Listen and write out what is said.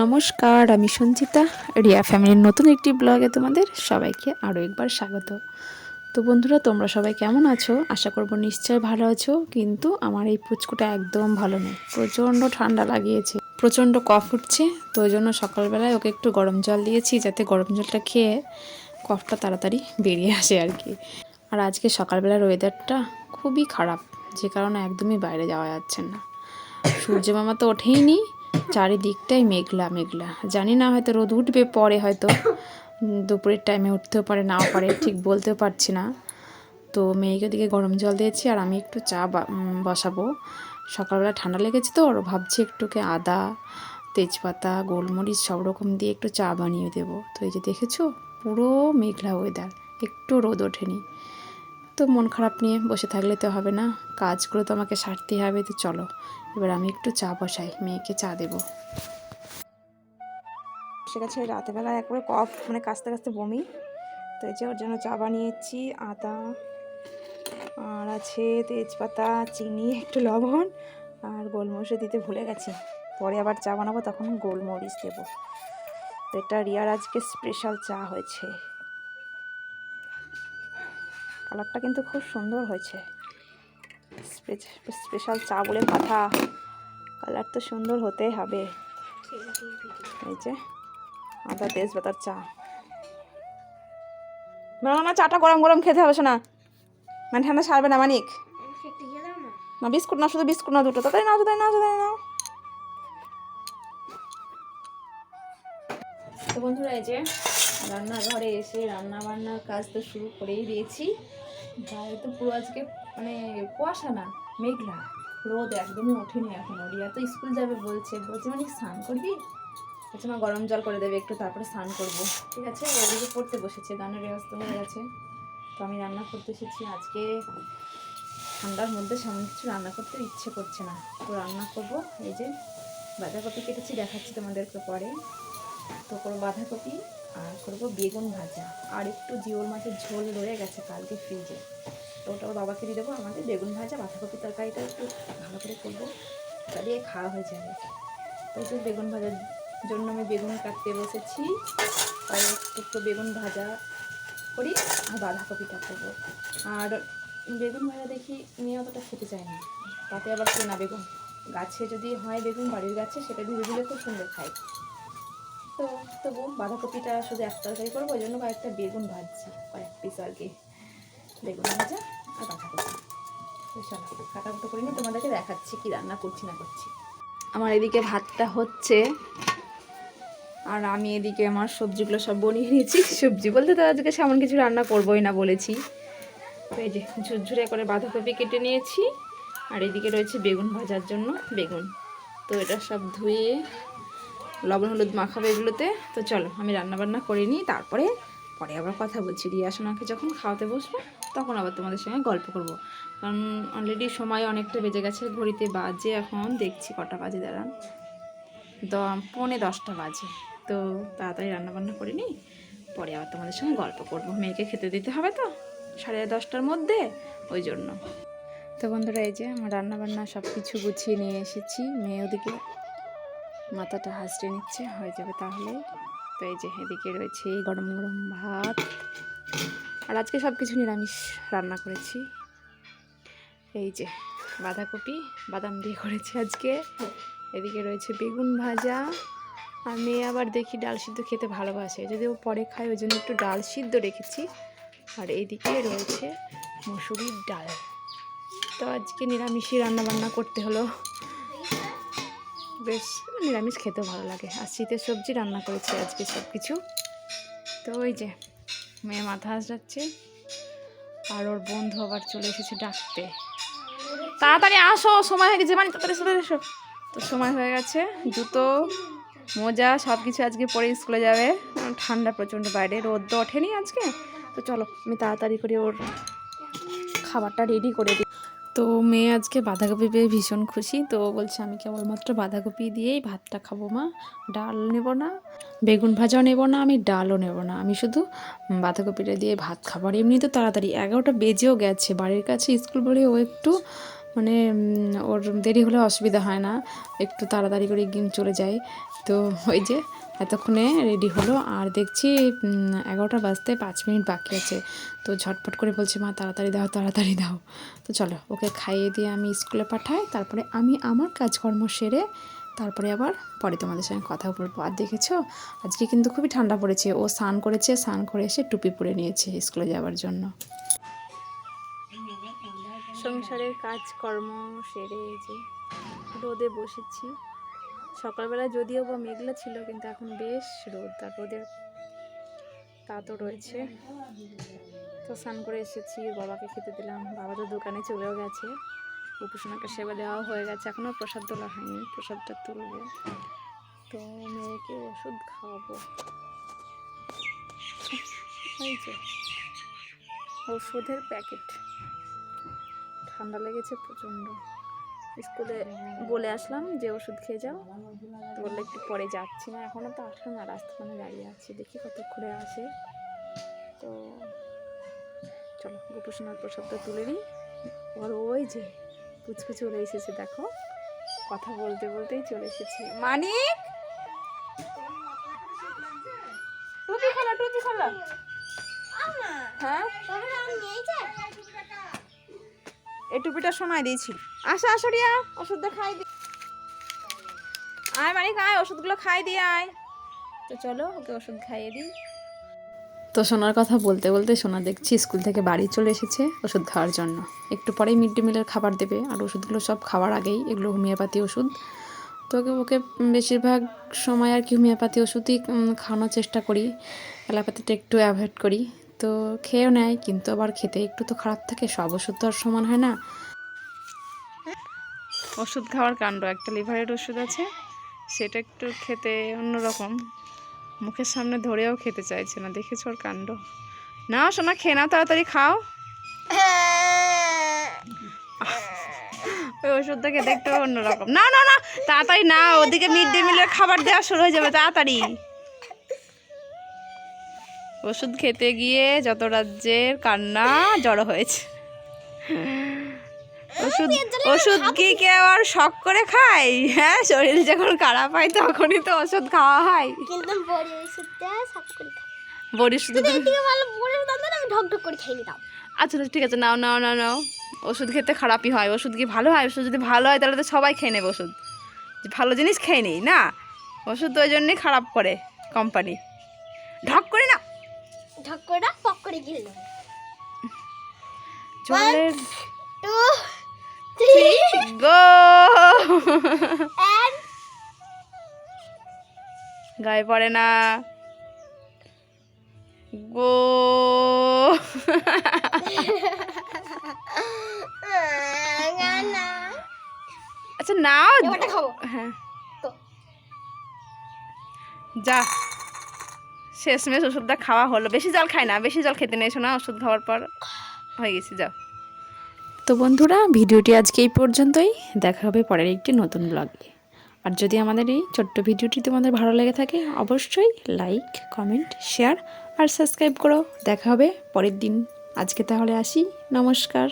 নমস্কার, আমি সঞ্চিতা। রিয়া ফ্যামিলির নতুন একটি ব্লগে তোমাদের সবাইকে আরও একবার স্বাগত। তো বন্ধুরা, তোমরা সবাই কেমন আছো? আশা করব নিশ্চয় ভালো আছো। কিন্তু আমার এই পুচকুটা একদম ভালো নেই, প্রচণ্ড ঠান্ডা লাগিয়েছে, প্রচণ্ড কফ উঠছে। তো ওই জন্য সকালবেলায় ওকে একটু গরম জল দিয়েছি, যাতে গরম জলটা খেয়ে কফটা তাড়াতাড়ি বেরিয়ে আসে আর কি। আর আজকে সকালবেলার ওয়েদারটা খুবই খারাপ, যে কারণে একদমই বাইরে যাওয়া যাচ্ছে না। সূর্য মামা তো ওঠেই নি, চারিদিকটাই মেঘলা মেঘলা। জানি না, হয়তো রোদ উঠবে পরে, হয়তো দুপুরের টাইমে উঠতেও পারে, নাও পারে, ঠিক বলতেও পারছি না। তো মেয়েকে দিকে গরম জল দিয়েছি, আর আমি একটু চা বসাবো। সকালবেলা ঠান্ডা লেগেছে তো, আর ভাবছি একটুকে আদা, তেজপাতা, গোলমরিচ সব রকম দিয়ে একটু চা বানিয়ে দেবো। তো এই যে দেখেছো, পুরো মেঘলা ওয়েদার, একটু রোদ ওঠেনি। তো মন খারাপ নিয়ে বসে থাকলে তো হবে না, কাজগুলো তো আমাকে সারতেই হবে। তো চলো এবার আমি একটু চা বসাই, মেয়েকে চা দেবো। সে কাছে রাতেরবেলা একবারে কফ, মানে কাঁচতে কাঁচতে বমি। তো এই যে ওর জন্য চা বানিয়েছি, আদা আর আছে তেজপাতা, চিনি, একটু লবণ আর গোলমরিচ দিতে ভুলে গেছি। পরে আবার চা বানাবো, তখন গোলমরিচ দেবো। তো এটা রিয়ার আজকে স্পেশাল চা হয়েছে। কালারটা কিন্তু খুব সুন্দর হয়েছে, স্পেশাল চা বলে কথা, কালার তো সুন্দর হতেই হবে। এই যে আদা তেজপাতার চা। না, চাটা গরম গরম খেতে হবে না, মানে ঠান্ডা সারবে না। মানিক, না বিস্কুট না, শুধু বিস্কুট না, দুটো তাড়াতাড়ি নাও, তাড়াতাড়ি নাও। তো বন্ধুরা, এই যে রান্নাঘরে এসে রান্না বান্নার কাজ তো শুরু করেই দিয়েছি। বাইরে তো পুরো আজকে মানে কুয়াশা না, মেঘলা, রোদ একদমই ওঠেনি এখনো। রিয়া তো স্কুল যাবে বলছে মানে স্নান করবি? আচ্ছা, মা গরম জল করে দেবে একটু, তারপরে স্নান করবো। ঠিক আছে, ওদিকে পড়তে বসেছে, গানের রেওয়াজ তো হয়ে গেছে। তো আমি রান্না করতে এসেছি। আজকে ঠান্ডার মধ্যে সেমন কিছু রান্না করতে ইচ্ছে করছে না, তো রান্না করব। এই যে বাঁধাকপি কেটেছি, দেখাচ্ছি তোমাদেরকে পরে। তো করবো বাঁধাকপি, আর করবো বেগুন ভাজা, আর একটু জিওল মাছের ঝোল রয়ে গেছে কালকে ফ্রিজে, তো ওটা বাবাকে দিয়ে দেবো। আমাদের বেগুন ভাজা বাঁধাকপি তরকারিটা একটু ভালো করে করবো, তা দিয়ে খাওয়া হয়ে যাবে। তো এই যে বেগুন ভাজার জন্য আমি বেগুন কাটতে বসেছি, আর একটু বেগুন ভাজা করি, আর বাঁধাকপিটা করবো। আর বেগুন ভাজা দেখি মেয়ে অতটা খেতে চায় না, তাতে আবার কেনা বেগুন, গাছে যদি হয় বেগুন, বাড়ির গাছে, সেটা ধীরে ধীরে খুব সুন্দর খায়। তো তবু বাঁধাকপিটা শুধু এক তরকারি করবো, ওই জন্য কয়েকটা বেগুন ভাজছি, কয়েক পিস আর কি, বেগুন ভাজা আর বাঁধাকপি। তো চলো কাটাকুটো করে নিয়ে তোমাদেরকে দেখাচ্ছি কি রান্না করছি না করছি। আমার এদিকে ভাতটা হচ্ছে, আর আমি এদিকে আমার সবজিগুলো সব বনিয়ে নিয়েছি। সবজি বলতে তো আজকে সেমন কিছু রান্না করবোই না বলেছি। তো এই যে ঝুরঝুরে করে বাঁধাকপি কেটে নিয়েছি, আর এদিকে রয়েছে বেগুন ভাজার জন্য বেগুন। তো এটা সব ধুয়ে লবণ হলুদ মাখাবে এগুলোতে। তো চলো আমি রান্নাবান্না করে নিই, তারপরে পরে আবার কথা বলছি। রিয়া সোনাকে যখন খাওয়াতে বসবো, তখন আবার তোমাদের সঙ্গে গল্প করব, কারণ অলরেডি সময় অনেকটা বেজে গেছে। ঘড়িতে বাজে এখন দেখছি কটা বাজে, দাঁড়ান, 9:45 বাজে। তো তাড়াতাড়ি রান্নাবান্না করে নিই, পরে আবার তোমাদের সঙ্গে গল্প করব। মেয়েকে খেতে দিতে হবে তো 10:30টার মধ্যে, ওই জন্য। তো বন্ধুরা, এই যে আমার রান্নাবান্না সব কিছু গুছিয়ে নিয়ে এসেছি। মেয়ে ওদিকে মাথাটা হাসড়ে নিচ্ছে, হয়ে যাবে তাহলে। তো এই যে এদিকে রয়েছে গরম গরম ভাত, আর আজকে সব কিছু নিরামিষ রান্না করেছি। এই যে বাঁধাকপি বাদাম দিয়ে করেছি আজকে। এদিকে রয়েছে বেগুন ভাজা, আর মেয়ে আবার দেখি ডাল সিদ্ধ খেতে ভালোবাসে, যদি ও পরে খায়, ওই জন্য একটু ডাল সিদ্ধ রেখেছি। আর এইদিকে রয়েছে মসুরির ডাল। তো আজকে নিরামিষই রান্নাবান্না করতে হলো, বেশ নিরামিষ খেতেও ভালো লাগে। আর শীতের সবজি রান্না করেছি আজকে সব কিছু। তো ওই যে মেয়ে মাথা হাসড়াচ্ছে, আর ওর বন্ধু আবার চলে এসেছে ডাকতে, তাড়াতাড়ি আসো, সময় হয়ে গেছে, মানে তাড়াতাড়ি চলে এসো। তো সময় হয়ে গেছে, জুতো মোজা সব কিছু আজকে পরে স্কুলে যাবে। ঠান্ডা প্রচণ্ড, বাইরে রোদ তো ওঠেনি আজকে। তো চলো আমি তাড়াতাড়ি করে ওর খাবারটা রেডি করে দিই। তো মেয়ে আজকে বাঁধাকপি পেয়ে ভীষণ খুশি। তো বলছে আমি কেবলমাত্র বাঁধাকপি দিয়েই ভাতটা খাবো মা, ডাল নেব না, বেগুন ভাজাও নেব না, আমি ডালও নেব না, আমি শুধু বাঁধাকপিটা দিয়ে ভাত খাবো। আর এমনি তো তাড়াতাড়ি 11টা বেজেও গেছে, বাড়ির কাছে স্কুল বলে ও একটু মানে ওর দেরি হলে অসুবিধা হয় না, একটু তাড়াতাড়ি করে চলে যায়। তো ওই যে এতক্ষণে রেডি হলো, আর দেখছি 11টা বাজতে 5 মিনিট বাকি আছে। তো ঝটপট করে বলছে মা তাড়াতাড়ি দাও তাড়াতাড়ি দাও। তো চলো ওকে খাইয়ে দিয়ে আমি স্কুলে পাঠাই, তারপরে আমি আমার কাজকর্ম সেরে তারপরে আবার পরে তোমাদের সঙ্গে কথা বলবো। আর দেখেছো আজকে কিন্তু খুবই ঠান্ডা পড়েছে। ও স্নান করেছে, স্নান করে এসে টুপি পরে নিয়েছে স্কুলে যাওয়ার জন্য। সংসারের কাজকর্ম সেরে এই যে রোদে বসেছি। সকালবেলা যদিও বা মেঘলা ছিল, কিন্তু এখন বেশ রোদ, আর রোদের তাতও রয়েছে। তো স্নান করে এসেছি, বাবাকে খেতে দিলাম। বাবা তো দোকানে চলেও গেছে, উপাসনাকে সেবা দেওয়াও হয়ে গেছে, এখনও প্রসাদ তোলা হয়নি, প্রসাদটা তুলবো। তো মেয়েকে ওষুধ খাওয়াবো। এই যে ওষুধের প্যাকেট, ঠান্ডা লেগেছে প্রচণ্ড। স্কুলে বলে আসলাম যে ওষুধ খেয়ে যাও, তো বললে একটু পরে যাচ্ছি না, এখনও তো আসলো না, রাস্তাখানে দাঁড়িয়ে আছি, দেখি কত ঘুরে আসে। তো চলো গোপুসোনার প্রসাদটা তুলে নিই। আর ওই যে পুচকু চলে এসেছে, দেখো কথা বলতে বলতেই চলে এসেছে। মানিক টুপি খোলো, টুপি খোলো। হ্যাঁ এই টুপিটা শোনাই দিয়েছি। আসো আসো রিয়া, ওষুধটা খাই দি। আয় মানিক আয়, ওষুধগুলো খাই দিয়ে আয়। তো চলো ওকে ওষুধ খাইয়ে দিই। তো সোনার কথা বলতে বলতে সোনা দেখছি স্কুল থেকে বাড়ি চলে এসেছে ওষুধ খাওয়ার জন্য। একটু পরেই মিড ডে মিলের খাবার দেবে, আর ওষুধগুলো সব খাওয়ার আগেই, এগুলো হোমিওপ্যাথি ওষুধ। তো ওকে বেশিরভাগ সময় আর কি হোমিওপ্যাথি ওষুধই খাওয়ানোর চেষ্টা করি, অ্যালোপ্যাথিটা একটু অ্যাভয়েড করি। তো খেয়েও নেয়, কিন্তু আবার খেতে একটু তো খারাপ থাকে, সব ওষুধ তো আর সমান হয় না। ওষুধ খাওয়ার কাণ্ড, একটা লিভারের ওষুধ আছে, সেটা একটু খেতে অন্যরকম, মুখের সামনে ধরেও খেতে চাইছে না, দেখেছো ওর কাণ্ড। নাও সোনা খেয়ে নাও, তাড়াতাড়ি খাও। ওই ওষুধটা খেতে একটু অন্যরকম। না না না তাড়াতাড়ি না, ওদিকে মিড ডে মিলের খাবার দেওয়া শুরু হয়ে যাবে, তাড়াতাড়ি। ওষুধ খেতে গিয়ে যত রাজ্যের কান্না জড়ো হয়েছে। ওষুধ ওষুধ কি কেউ আর শখ করে খায়? হ্যাঁ, শরীর যখন খারাপ হয় তখনই তো ওষুধ খাওয়া হয়। কিন্তু বড়ি ওষুধটা শখ করে খাই। বড়ি ওষুধ থেকে ভালো বড়ি ওষুধ আনতে আমি ঢক ঢক করে খেয়ে নিতাম। আচ্ছা ঠিক আছে, নাও নাও নাও নাও। ওষুধ খেতে খারাপই হয়, ওষুধ কি ভালো হয়? ওষুধ যদি ভালো হয় তাহলে তো সবাই খেয়ে নেবে ওষুধ, ভালো জিনিস খেয়ে নেই না। ওষুধ ওই জন্যই খারাপ করে কোম্পানি। ঢক করে না, ঢক করে না, পক করে গিলে নেব। জলের 2 3 গো and গায়ে পড়ে না, গো। না আচ্ছা নাও, এবারটা খাবো। হ্যাঁ তো যা, শেষমেশ ওষুধটা খাওয়া হলো। বেশি জল খাই না, বেশি জল খেতে নেই শোনা, ওষুধ খাওয়ার পর হয়ে গেছে, যাও। তো বন্ধুরা ভিডিওটি আজকে এই পর্যন্তই, দেখা হবে পরের একটি নতুন ব্লগে। আর যদি আমাদের এই ছোট্ট ভিডিওটি তোমাদের ভালো লেগে থাকে অবশ্যই লাইক কমেন্ট শেয়ার আর সাবস্ক্রাইব করো। দেখা হবে পরের দিন। আজকে তাহলে আসি, নমস্কার।